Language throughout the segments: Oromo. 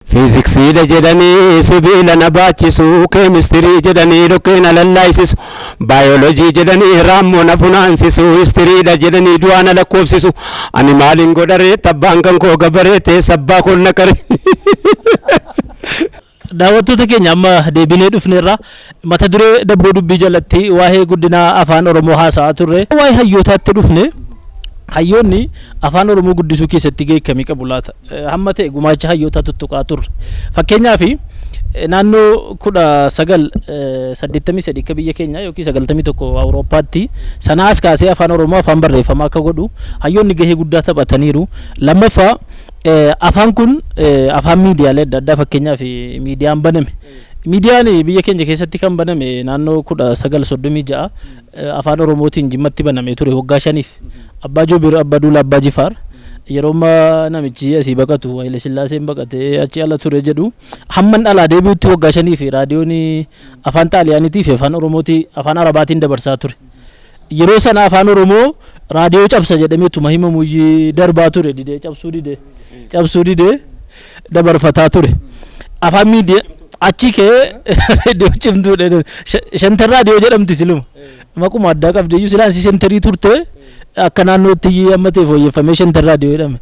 Fiiziksiidha jedhanii sibiila na baachisu, keemistirii jedhanii dhoqqeena lallaayisisu, baayoloojii jedhanii raammoo na funaansisu, histiriidha jedhanii du'aa na lakkoofsisu. Ani maaliin godharee tabbaan kan koo gabaree ta'e sabbaa koon na qaree. Daawwattoota keenya amma deebinee dhufneerra mata duree dabboo dubbii jalatti waa'ee guddina afaan Oromoo haasa'aa turre. Waa'ee hayyootaatti dhufne. Hayyoonni afaan Oromoo guddisuu keessatti gahee akkamii qabu laata? Hamma ta'e gumaacha hayyootaa tuttuqaa turre. Fakkeenyaaf naannoo 1983 akka biyya keenya yookiin 91 Awurooppaatti sanaas kaasee afaan Oromoo afaan barreeffamaa akka godhu hayyoonni gahee guddaa taphataniiru. Lammaffaa afaan kun afaan miidiyaalee adda addaa fakkeenyaaf miidiyaan baname. Miidiyaan biyya keenya keessatti kan baname naannoo 1936 afaan Oromootiin Jimmatti baname ture waggaa 5f. Abbaa Joobir, Abbaa Duulaa, Abbaa Jifaar yeroo namichi asii baqatu Haile Sillaaseen baqatee achi ala ture jedhu hamman alaa deebi'utti waggaa 5f raadiyoon afaan Xaaliyaaniitii fi afaan Oromootii afaan Arabaatiin dabarsaa ture. Yeroo sana afaan Oromoo raadiyoo cabsa jedhamee tuma himamu darbaa ture didee cabsuu didee dabarfataa ture. Afaan miidiyaa achi kee raadiyoo cimtuudha shantar raadiyoo jedhamti siluma maquma addaa qabdeeyyuu silaansi shantarii turte akka naannootti amma ta'e fooyyeffamee shantar raadiyoo jedhame.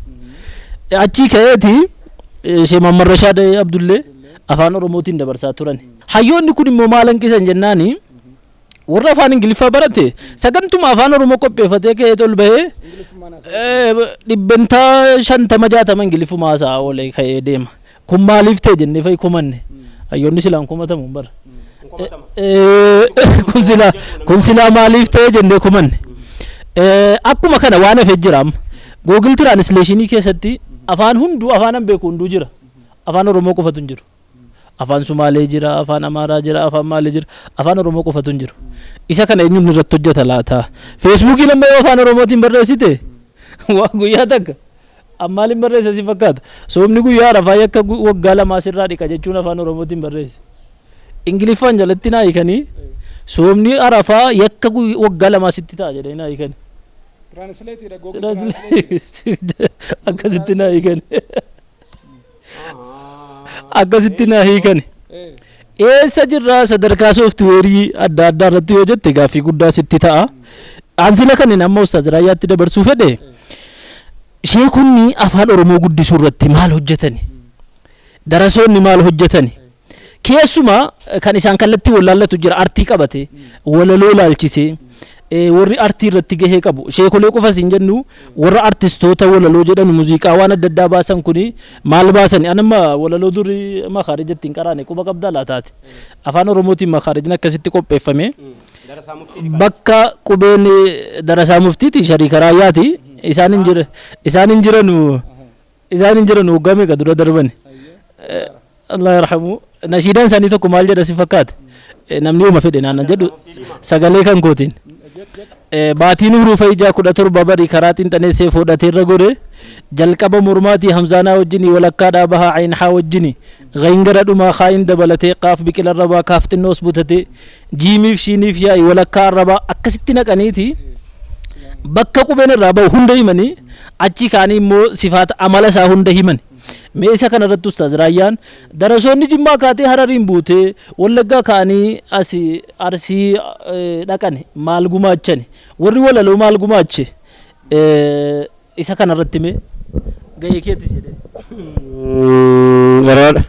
Achi ka'eeti Sheekh Mahammad Rashaad Abdullee afaan Oromootiin dabarsaa turan. Hayyoonni kun immoo maal hanqisan jennaani warra afaan Ingiliffaa barate sagantuma afaan Oromoo qopheeffatee ka'ee tol bahee dhibbantaa 50-60 Ingiliffumaa haasa'aa oolee ka'ee deema. Kun maaliif ta'e jennee fa'i kumanne hayyoonni silaan kumatamu bara. Kun silaa maaliif ta'e jennee kumanne. Akkuma kana waan hafee jira amma Google Translation keessatti afaan hunduu afaan beeku hunduu jira. Afaan Oromoo qofatu hin jiru. Afaan Sumaalee jira, afaan Amaaraa jira, afaan Maalee jira, afaan Oromoo qofatu hin jiru. Isa kana eenyuun irratti hojjeta laata? Facebook lamma yoo afaan Oromootiin barreessite waa guyyaa takka ammaaliin barreessa si fakkaata. Soomni guyyaa rafaa yakka waggaa lamaa sirraa dhiqa jechuun afaan Oromootiin barreesse. Ingiliffaan jalatti naa hiikanii soomni arafaa yakka waggaa lamaa sitti ta'a jedhee naa hiikanii. Translate Google Translate. Akkasitti naa hiikanii. Akkasitti naa hiikanii. Eessa jirraa sadarkaa sooftiweerii adda addaa irratti yoo jette gaaffii guddaa sitti ta'a. Ansila kanneen amma Ustaaz Raayyaatti dabarsuu fedhe. Sheekonni afaan Oromoo guddisuu irratti maal hojjetani? Darasoonni maal hojjetani? Keessumaa kan isaan kallattii wallaallatu jira artii qabate walaloo laalchisee warri artii irratti gahee qabu. Sheekolee qofas hin jennu warra artistoota walaloo jedhan muuziqaa waan adda addaa baasan kuni maal baasani? Anamma walaloo durii makaarijatti hin qaraane quba qabdaa laataati. Afaan Oromootiin makaarijin akkasitti qopheeffame. Bakka qubeen Darasaa Muftiiti Shariika Raayyaati. Isaan hin jiran waggaa meeqa dura darban. Allah yarhamu. Nashiidaan isaanii tokko maal jedha si fakkaate? Namni uuma fedhe naannan jedhu sagalee kan kootiin. Baatiin hurufa ijaa 17 barii karaa xinxaneessee fudhatee irra gore jalqaba mormaatii Hamzaanaa wajjini walakkaa dhaabahaa Aynhaa wajjini gayngara dhumaa kaayin dabalatee qaaf biqila rabaa kaaf xinnoos butatee jiimiif shiiniif yaa'i walakkaa rabaa akkasitti naqaniiti bakka qubeen irraa bahu hunda himanii achi kaanii immoo sifaata amala isaa hunda himan. Mee isa kana irratti Ustaaz Raayyaan darasoonni Jimmaa kaatee Harariin buutee Wallaggaa kaanii asii Arsii dhaqan maal gumaachan warri walaloo maal gumaache isa kana irratti mee gahee keetti jedhee. Baroodha.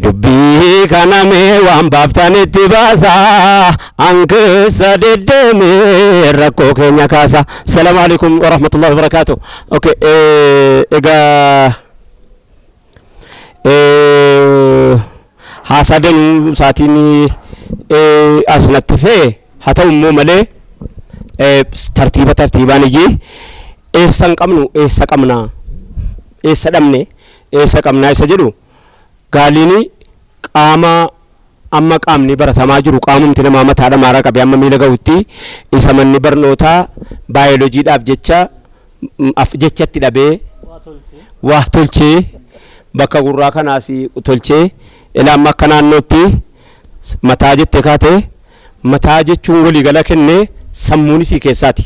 Dubbii kana mee waan baaftanitti baasaa ankeessa deddeemee rakkoo keenya kaasa. Salaamu alaikum wa rahmatullahi wa barakatuh. Okay, egaa haasaa danuu saatiin asnatti fee haa ta'u immoo malee tartiibaan iyyee eessa hin qabnu eessa qabnaa eessa dhabne eessa qabnaa isa jedhu gaaliini qaama amma qaamni baratamaa jiru qaamumti namaa mataadha maaraa qabee amma miila ga'utti isa manni barnootaa baayoloojiidhaaf jechatti dhabee waa tolchee bakka gurraa kanaas tolchee ilaamma akka naannootti mataa jette kaate mataa jechuun walii gala kennee sammuun isii keessaati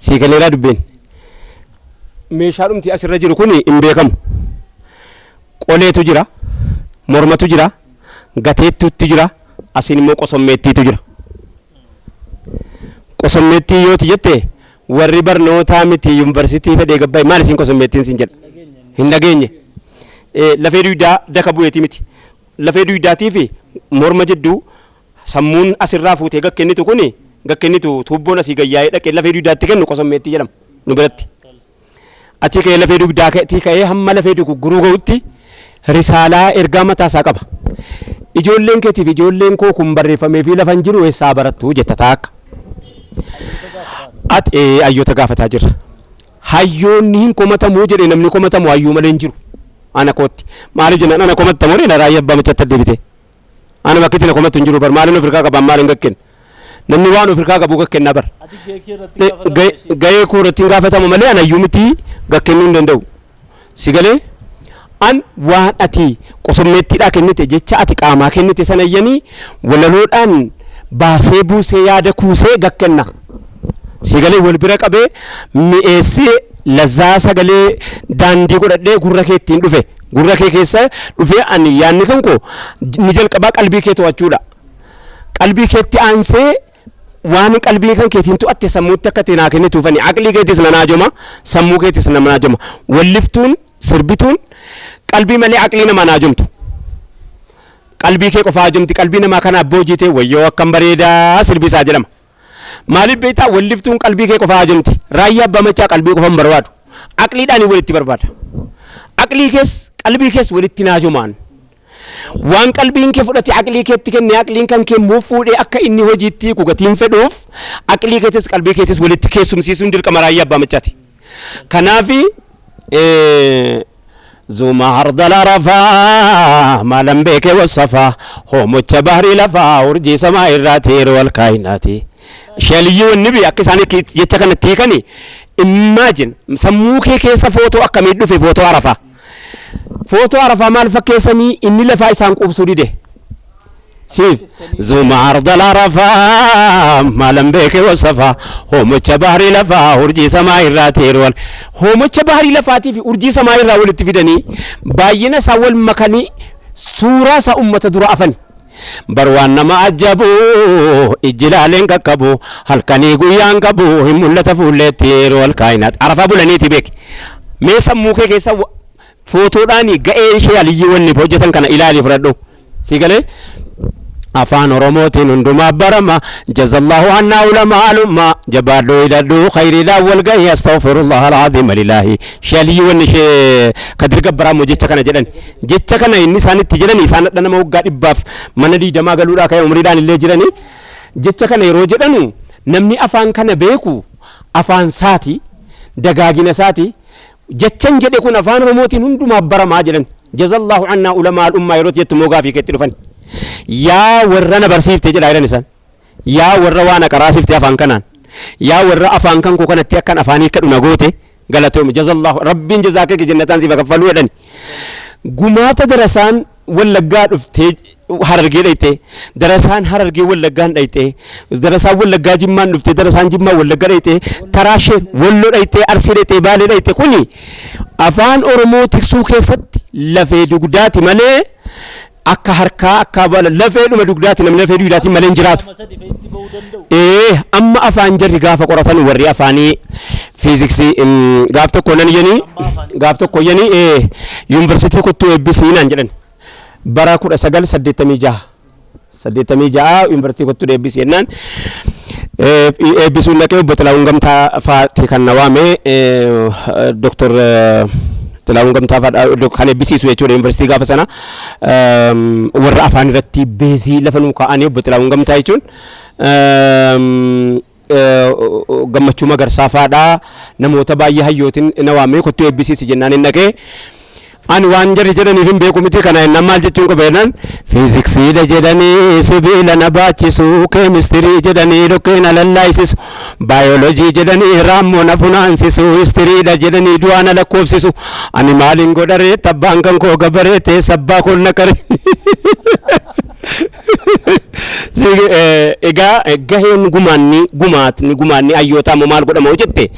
sii galeeraa dubbeen meeshaa dhumti asirra jiru kun hin beekamu qoleetu jira, mormatu jira, gateettuutti jira, asiin immoo qosommeettiitu jira. Qosommeettii yooti jette warri barnootaa miti yuunivarsiitii fedhee gabbaa'e maal isin qosommeettiin sin jedha hin dhageenye. Lafee duydaa daka bu'eeti miti. Lafee duydaatii fi morma jidduu sammuun asirraa fuutee gakkennitu kuni gakkennitu tuubboon asii gayyaa'ee dhaqee lafee duydaatti kennu qosommeettii jedhama nu biratti. Achi ka'ee lafee dugdaatii ka'ee hamma lafee dugugguruu ga'utti risaalaa ergaa mataasaa qaba. Ijoolleen keetiif ijoolleen koo kun barreeffamee fi lafan jiru eessaa barattu jetta taakka. Ati hayyoota gaafataa jirra. Hayyoonni hin komatamuu jedhee namni komatamu hayyuu malee hin jiru. Ana kootti maaliif jennaan ana komattamu reena raayyaa abbaa machatti deebite. Ana bakkitti na komattu hin jiru bar maaliin ofirkaa qaban maaliin gakken. Namni waan ofirkaa qabu gakkennaa bar. Gahee koo irratti hin gaafatamu malee ana hayyuu miti gakkennuu hin danda'u. Si galee an waan ati qosommeettiidhaa kennite jecha ati qaamaa kennite sana iyyanii walaloodhaan baasee buusee yaada kuusee gakkenna. Si galee wal bira qabee mi'eessee lazzaa sagalee daandii godhadhee gurra kee ittiin dhufe gurra kee keessa dhufee ani yaadni kan koo ni jalqabaa qalbii kee to'achuudha. Qalbii keetti aansee waan qalbii kan keetiin to'atte sammuutti akka itti naa kennituufani aqlii keettis na naajoma sammuu keettis na naajoma walliftuun sirbituun qalbii malee aqlii nama naajomtu. Qalbii kee qofaa naajomti qalbii namaa kana abboojitee wayyoo akkam bareedaa sirbisaa jedhama. Maaliif beektaa walliftuun qalbii kee qofaa naajomti raayyaa abbaa machaa qalbii qofaan barbaadu aqliidhaan walitti barbaada. Aqlii kees qalbii kees walitti naajomaan waan qalbiin kee fudhate aqlii keetti kenne aqliin kan kee immoo fuudhee akka inni hojiitti kugatiin fedhuuf aqlii keetis qalbii keetis walitti keessumsiisuun dirqama raayyaa abbaa machaati. Kanaafi زوما عرض العرفة ما لم بك والصفا هو متبهر لفا ورجي سماء الراتير والكائنات شالي والنبي أكساني يتكن تيكني imagine sammuukee keessa footoo akkamii dhufe footoo arafaa maal fakkeessanii inni lafaa isaan qubsuu dide siif zuma ardal arafaa maalan beeke wasafa hoomocha bahrii lafaa urjii samaa irraa teerwal hoomocha bahrii lafaatii fi urjii samaa irraa walitti fidanii baay'ina isaa wal makanii suuraa isaa ummata dura afan barwaan nama ajabu ijilaaleen kakkabu halkanii guyyaan qabu hin mul'ata fuulleetti yeroo alkaayinaat arafaa bulaniiti beek mee sammuukee keessa footoodhaani ga'ee ishee aliyyiiwwanni hojjetan kana ilaali fudhadhu si galee afaan oromootiin hundumaa barama jazallahu anna ulama alumma jabaadhu idadhu khayriidhaan wal ga'ii astaghfirullah alazim lillahi shaliyyiiwwanni ishee kadir gabbaraamo jecha kana jedhan jecha kana inni isaanitti jedhani isaan dhana nama waggaa dhibbaaf mana diidamaa galuudhaa ka'e umriidhaan illee jirani jecha kana yeroo jedhanu namni afaan kana beeku afaan saati dagaagina saati jechan jedhe kun afaan oromootiin hundumaa baramaa jedhan jazallahu anna ulama alumma yeroo jettu moogaa fi keetti dhufan yaa warra na barsiifte jedha jedhan isaan yaa warra waan aqaraasifte afaan kanaan yaa warra afaan kan koo kanatti akkan afaanii akka dhuna goote galatoom jazallahu rabbiin jazaaka jannataan si bakaffalu jedhan gumaata darasaan wallaggaa dhufte harargee dhayte darasaan harargee wallaggaan dhayte darasaan wallaggaa jimmaan dhufte darasaan jimmaa wallaggaa dhayte taraashee walloo dhayte arsii dhayte baalee dhayte kuni afaan oromoo tiksuu keessatti lafee dugdaati malee akka harkaa akka bala lafee dhuma dugdaati namni lafee dugdaati malee hin jiraatu amma afaan jarri gaafa qoratan warri afaanii fiiziksii gaaf tokko nan yeni gaaf tokko yeni yuunivarsiitii kuttuu eebbisiinaan jedhan bara 1986 yuunivarsiitii kuttuu eebbisiinaan eebbisuun dhaqee obbo Xilaawun Gamtaa faati kan nawaame doktor Xilaawun Gamtaa faadha kan eebbisiisu jechuudha yuunivarsiitii gaafa sana warra afaan irratti beezii lafa nuu kaa'anii obbo Xilaawun Gamtaa jechuun gammachuu magarsaa faadha namoota baay'ee hayyootiin nawaamee kottuu eebbisiisi jennaan hin dhaqee ani waan jarri jedhaniif hin beeku miti kana inni maal jechuun qabeenan fiiziksiidha jedhanii sibiila na baachisu keemistirii jedhanii dhokkeen alallaayisisu baayolojii jedhanii raammoo na funaansisu histiriidha jedhanii du'aa na lakkoofsisu ani maaliin godharee tabbaan kan koo gabareete sabbaa koon na qare egaa gaheen gumaanni hayyootaa moo maal godhama jette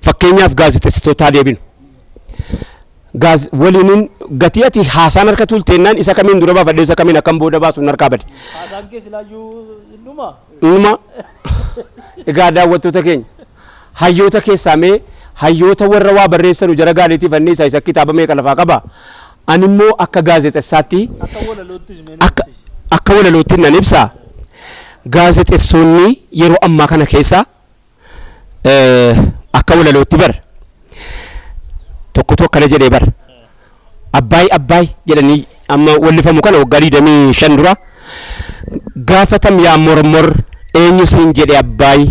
fakkeenyaaf gaazexeessitootaa deebinu gaaz waliin gatii ati haasaan harka tulteennaan isa kamiin dura baafadhe isa kamiin akkam booda baasu harkaa bade. Haasaan kee silaayyuu innuma. Innuma egaa daawwattoota keenya hayyoota keessaa mee hayyoota warra waa barreessanu jara gaaleetiif anniisaa isa kitaaba meeqa lafaa qaba. Ani immoo akka gaazexessaatti akka walalootti nan ibsa. Gaazexessoonni yeroo ammaa kana keessa akka walalootti bar tokkotu akkana jedhee bar abbaay jedhanii amma wallifamu kana waggaa 25 dura gaafatam yaa mormor eenyu siin jedhe abbaay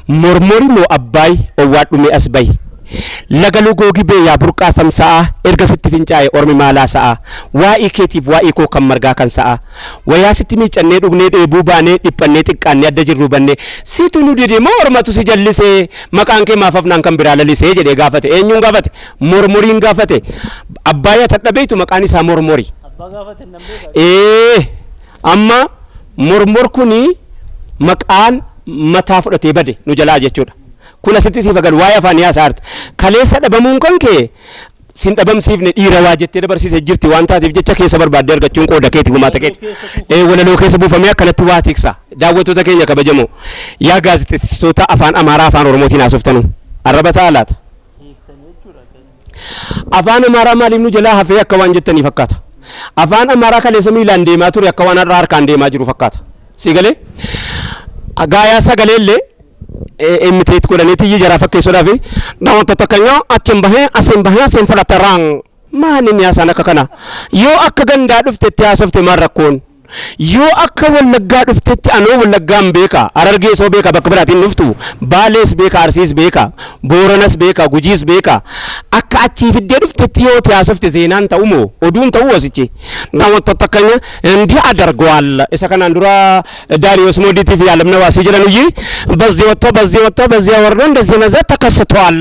mormori moo abbaay owwaadhume as bayi laga lugoogi bee yaa burqaa samsa'a erga sitti fincaa'e ormi maalaa sa'a waa'ee keetiif waa'ee koo kan margaa kan sa'a wayaa sitti miicannee dhugnee dheebuu baanee dhiphannee xiqqaannee adda jirru bannee situ nu dide moo ormatu si jallisee maqaan kee maaf afnaan kan biraa lalisee jedhee gaafate. Eenyuun gaafate? Mormoriin gaafate. Abbaayyaa tadhabeetu maqaan isaa mormori. Amma mormor kuni maqaan mataa fudhatee bade nu jalaa jechuudha. Kun asitti siif agarru waa'ee afaanii haasaarta. Kaleessa dhabamuun kan kee sin dhabamsiifne dhiira waa jettee dabarsite jirti waan taateef jecha keessa barbaadde argachuun qooda keeti gumaata keeti. Walaloo keessa buufamee akkanatti waa tiksa. Daawwattoota keenya kabajamoo yaa gaazexeessitoota afaan Amaaraa afaan Oromootiin haasoftanu arraba ta'a laata. Afaan Amaaraa maaliif nu jalaa hafee akka waan jettanii fakkaata. Afaan Amaaraa kaleessa miilaan deemaa ture akka waan har'a harkaan deemaa jiru fakkaata. Sigalee gaayaa sagaleellee imiteet godhaniiti jara fakkeessuudhaaf daawwattoota keenya achiin bahee asiin fudhatarraan maani miyaasaan akka kana yoo akka gandaa dhuftetti haasofte maal rakkoon yoo akka wallaggaa dhuftetti anoo wallaggaan beeka Harargee soo beeka bakka biraatiin dhuftu Baalees beeka Arsiis beeka Booranas beeka Gujiis beeka akka achii fiddee dhuftetti yoo haasofte seenaan ta'u moo oduun ta'u wasichi daawwattoota keenya እንዲህ አደርገዋል isa kanaan dura ዳሪዮስ ሞዲቲቭ ያለምነ ዋሲ ጀለኑ ይ በዚህ ወጥቶ በዚህ ወርዶ እንደዚህ መዘት ተከስቷል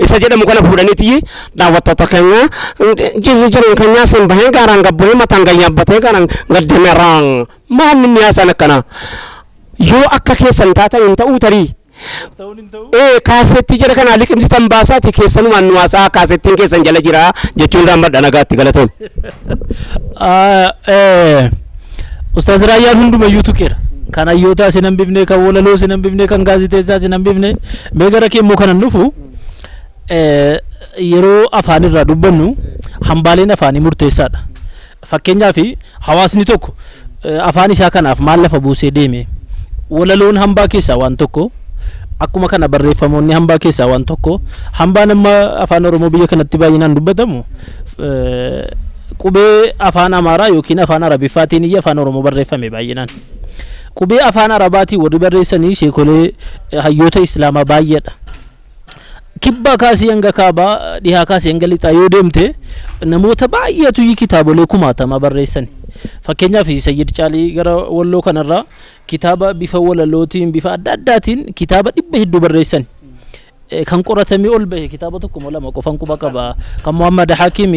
isa jedhamu kana fuudhaniiti ይ daawwattoota keenya jiran keenya sin bahee gaaraan gabboo mataan ganyabbatee gaaraan gaddemeraan maanni yaasan akkana yoo akka keessan taatan hin ta'uu tarii kaasetti jira kana liqimsitan baasaati keessanumaan nu haasaa kaasettiin keessan jala jira jechuun raammadha nagaatti galatoon. Ustaaz Raayyaan hundumayyuu tuqeera. Kan hayyoota isin hambifne kan walaloo isin hambifne kan gaazexeessaa isin hambifne mee gara kee immoo kanan dhufu yeroo afaan irraa dubbannu hambaaleen afaanii murteessaadha. Fakkeenyaaf hawaasni tokko afaan isaa kanaaf maal lafa buusee deeme walaloon hambaa keessaa waan tokko akkuma kana barreeffamoonni hambaa keessaa waan tokko hambaan amma afaan Oromoo biyya kanatti baay'inaan dubbatamu qubee afaan Amaaraa yookiin afaan Arabiffaatiin afaan Oromoo barreeffame baay'inaan qubee afaan Arabaatiin warri barreessanii sheekolee hayyoota Islaamaa baay'eedha. Kibba kaasii hanga kaabaa dhihaa kaasii hanga lixaa yoo deemte namoota baay'eetu kitaabolee kumaatama barreessan. Fakkeenyaaf Sayyid Caalii gara Walloo kanarraa kitaaba bifa walalootiin bifa adda addaatiin kitaaba 100 barreessan. Kan qoratamee ol bahe kitaaba tokko moo lama qofan quba qaba kan Muhammad Hakim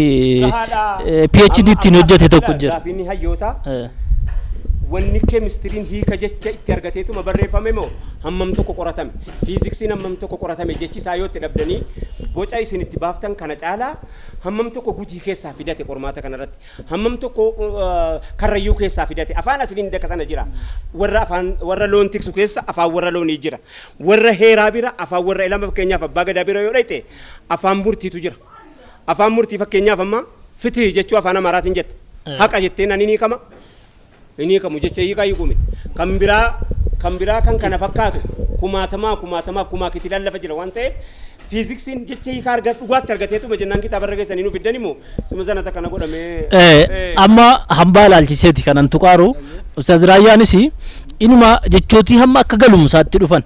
PhD ittiin hojjete tokko jira. Gaafiin hayyoota wanni keemistiriin hiika jecha itti argateetuma barreeffame moo hammam tokko qoratame fiiziksiin hammam tokko qoratame jechi isaa yoo itti dhabdanii boca isin itti baaftan kana caalaa hammam tokko gujii keessaa fidate qormaata kanarratti hammam tokko karrayyuu keessaa fidate afaan asliin daka sana jira warra loon tiksu keessa afaan warra loonii jira warra heeraa bira afaan warra ilama fakkeenyaaf abbaa gadaa bira yoo dhayte afaan murtiitu jira afaan murtii fakkeenyaaf amma fitii jechuu afaan Amaaraatiin jette haqa jettee nani ni kama ini kamu jecha hiikaa hiikumi kan biraa kan kana fakkaatu kumaa kiti lallafa jira waan ta'eef fiiziksiin jecha hiikaa dhugaatti argateetuma jennaan kitaaba irra geessanii nu fiddan immoo suma sanata kana godhamee amma hambaa ilaalchiseeti kanan tuqaaru Ustaaz Raayyaanis inuma jechootii hamma akka galumsaatti dhufan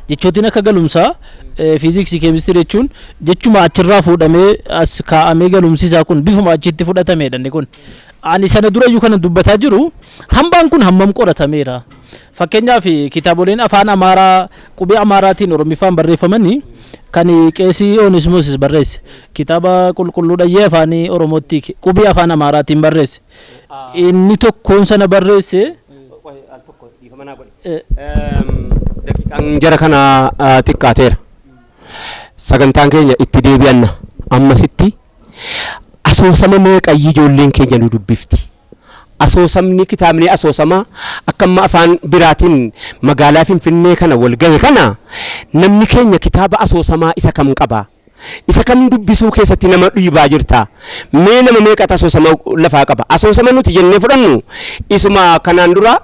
jechootiin akka galumsaa fiiziksii keemistirii jechuun jechuma achirraa fuudhamee as kaa'amee galumsiisaa kun bifuma achitti fudhatameedha inni kun. Ani sana durayyuu kana dubbataa jiru hambaan kun hammam qoratameera. Fakkeenyaaf kitaaboleen afaan Amaaraa qubee Amaaraatiin Oromiffaan barreeffamanii kan Qeesii Onismoos barreesse kitaaba qulqulluu dhayyee afaan Oromootti qubee afaan Amaaraatiin barreesse inni tokkoon sana barreesse daqiiqaan jara kana xiqqaateera sagantaan keenya itti deebi'anna ammasitti asoosama meeqayyi ijoolleen keenya nu dubbifti. Asoosamni kitaabni asoosama akkamma afaan biraatiin magaalaa Finfinnee kana wal gahe kana namni keenya kitaaba asoosamaa isa kam qaba. Isa kam dubbisuu keessatti nama dhiibaa jirta. Mee nama meeqatu asoosama lafaa qaba. Asoosama nuti jennee fudhannu isuma kanaan dura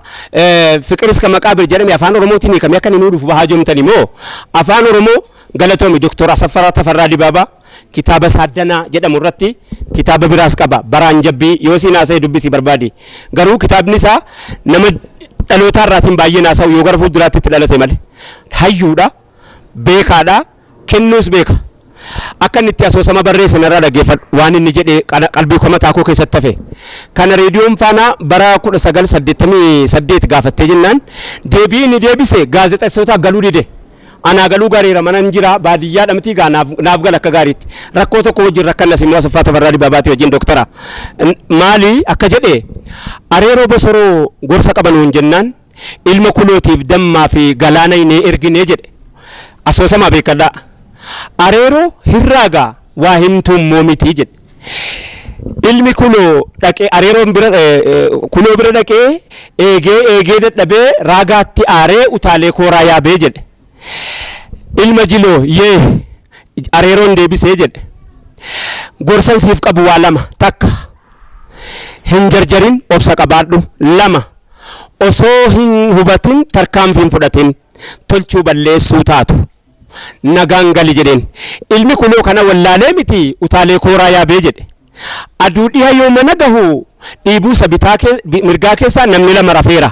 Fiqiris ka Maqaabir jedhame afaan Oromootiin hiikamee akka inni dhufu bahaa jirtan immoo afaan Oromoo galatoomi Dr. Asaffaa Tafarraa Dibaabaa kitaaba Saaddanaa jedhamu irratti kitaaba biraas qaba. Baraan Jabbii yoo siin haasa'e dubbisii barbaadi. Garuu kitaabni isaa nama dhaloota irraatiin baay'ee naasa'u yoo gara fuulduraatti itti dhalate malee hayyuudha, beekaadha, kennuus beeka. Akka inni itti asoosama barreesse narraa dhaggeeffadhu waan inni jedhee qalbii koo mataa koo keessatti hafe. Kana reediyoon Faanaa bara 1988 gaafattee jennaan deebii inni deebise gaazexeessota galuu dide. Anaa galuu gaariira manan jira baadiyyaa dhamtii gaa naaf gala akka gaariitti. Rakkoo tokko wajjin rakkannas immoo Asaffaa Tafarraa Dibaabaati wajjin doktara. Maali akka jedhee areeroo bosoroo gorsa qabanuun jennaan ilma kulootiif dammaa fi galaana inni erginee jedhe. Asoosama beekadhaa. Areeroo hirraagaa waa himtuun moomitii jedhe. Ilmi kuloo dhaqee areeroon bira kuloo bira dhaqee eegee dadhabee raagaatti aaree utaalee kooraa yaabee jedhe. Ilma jiloo yee areeroon deebisee jedhe. Gorsan siif qabu waa lama. Takka hin jarjarin obsa qabaadhu. Lama osoo hin hubatin tarkaanfiin fudhatin tolchuu balleessuu taatu. Nagaan gali jedheen. Ilmi kuloo kana wallaalee miti utaalee kooraa yaabee jedhe. Aduu dhiha yoo mana gahu dhiibuu sabitaa mirgaa keessaa namni lama rafeera.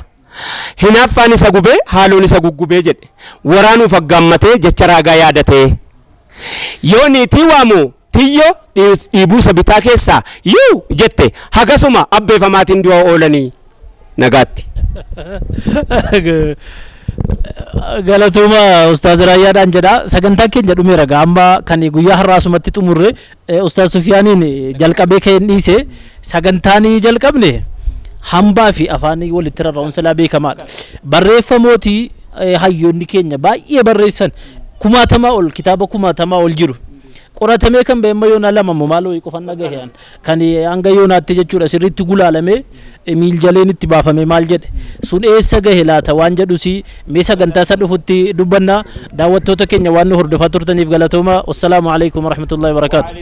Hinaaffaan isa gubee haaloon isa guggubee jedhe. Waraanuuf aggaammatee jecha raagaa yaadatee. Yoo niitii waamu tiyyo dhiibuu sabitaa keessaa yuu jette hagasuma abbeeffamaatiin du'a oolanii nagaatti. Galatuma Ustaaz Raayyaadhaan jedha. Sagantaa keenya dhumeera amma kan guyyaa har'aasumatti xumurre Ustaaz Sufiyaaniin jalqabee ka'een dhiise sagantaan jalqabne hambaa fi afaanii walitti rarra'uun beekamaadha. Barreeffamooti hayyoonni keenya baay'ee barreessan kumaatamaa ol kitaaba kumaatamaa ol jiru. Qoratamee kan beemma yoona lama maaloo qofan dhagaheen kan hanga yoonaatti jechuudha sirriitti gulaalamee miiljaleen itti baafame maal jedhe sun eessa gahe laata waan jedhusi mee sagantaa isa dhufutti dubbanna. Daawwattoota keenya waan nu hordofaa turtaniif galatooma. Wassalaamu alaikum warahmatullahi wabarakaatu.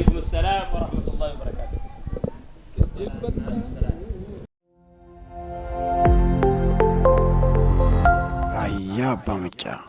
Raayyaa Abbaa Machaa.